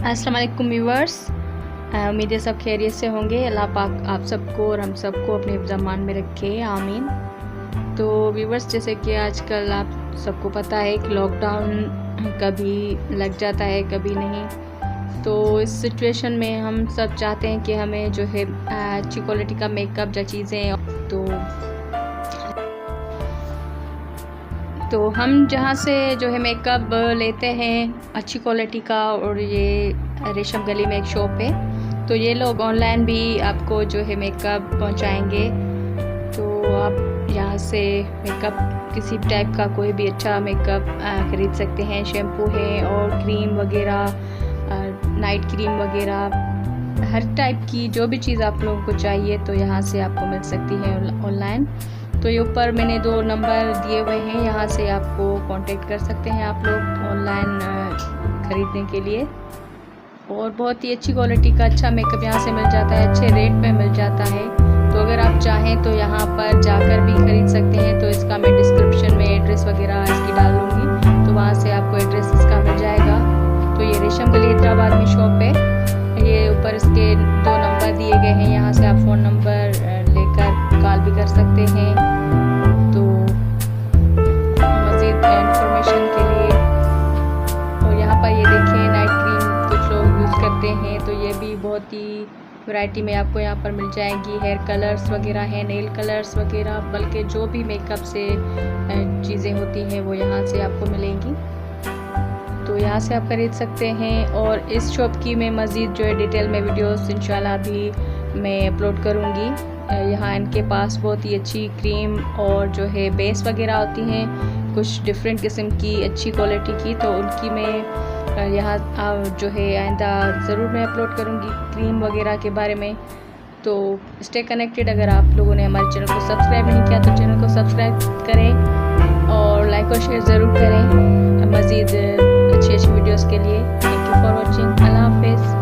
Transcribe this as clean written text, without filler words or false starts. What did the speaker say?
अस्सलाम वालेकुम व्यूवर्स, उम्मीद है सब खैरियत से होंगे। अल्लाह पाक आप सबको और हम सबको अपने ज़मान में रखे, आमीन। तो व्यूवर्स, जैसे कि आजकल आप सबको पता है कि लॉकडाउन कभी लग जाता है कभी नहीं। तो इस सिचुएशन में हम सब चाहते हैं कि हमें जो है अच्छी क्वालिटी का मेकअप या चीज़ें तो हम जहाँ से जो है मेकअप लेते हैं अच्छी क्वालिटी का, और ये रेशम गली में एक शॉप है, तो ये लोग ऑनलाइन भी आपको जो है मेकअप पहुँचाएंगे। तो आप यहाँ से मेकअप किसी टाइप का कोई भी अच्छा मेकअप ख़रीद सकते हैं। शैम्पू है और क्रीम वगैरह, नाइट क्रीम वगैरह, हर टाइप की जो भी चीज़ आप लोगों को चाहिए तो यहाँ से आपको मिल सकती है ऑनलाइन। तो ये ऊपर मैंने 2 नंबर दिए हुए हैं, यहाँ से आपको कांटेक्ट कर सकते हैं आप लोग ऑनलाइन ख़रीदने के लिए। और बहुत ही अच्छी क्वालिटी का अच्छा मेकअप यहाँ से मिल जाता है, अच्छे रेट पे मिल जाता है। तो अगर आप चाहें तो यहाँ पर जाकर भी ख़रीद सकते हैं। तो इसका मैं डिस्क्रिप्शन में एड्रेस वगैरह इसकी डाल दूँगी, तो वहाँ से आपको एड्रेस इसका मिल जाएगा। तो ये रेशम गली हैदराबाद में शॉप है। ये ऊपर इसके 2 नंबर दिए गए हैं, यहाँ से आप फ़ोन नंबर लेकर कॉल भी कर सकते हैं। तो मज़ीद इंफॉर्मेशन के लिए, और यहाँ पर ये देखिए नाइट क्रीम कुछ लोग यूज़ करते हैं, तो ये भी बहुत ही वैरायटी में आपको यहाँ पर मिल जाएंगी। हेयर कलर्स वगैरह हैं, नेल कलर्स वगैरह, बल्कि जो भी मेकअप से चीज़ें होती हैं वो यहाँ से आपको मिलेंगी। तो यहाँ से आप खरीद सकते हैं। और इस शॉप की मैं मज़ीद जो है डिटेल में वीडियोस इंशाल्लाह भी मैं अपलोड करूँगी। यहाँ इनके पास बहुत ही अच्छी क्रीम और जो है बेस वगैरह होती हैं, कुछ डिफरेंट किस्म की अच्छी क्वालिटी की, तो उनकी मैं यहाँ जो है आइंदा ज़रूर मैं अपलोड करूँगी क्रीम वगैरह के बारे में। तो स्टे कनेक्टेड। अगर आप लोगों ने हमारे चैनल को सब्सक्राइब नहीं किया तो चैनल को सब्सक्राइब करें और लाइक और शेयर ज़रूर करें मज़ीद अच्छी वीडियोज़ के लिए। Thank you for watching.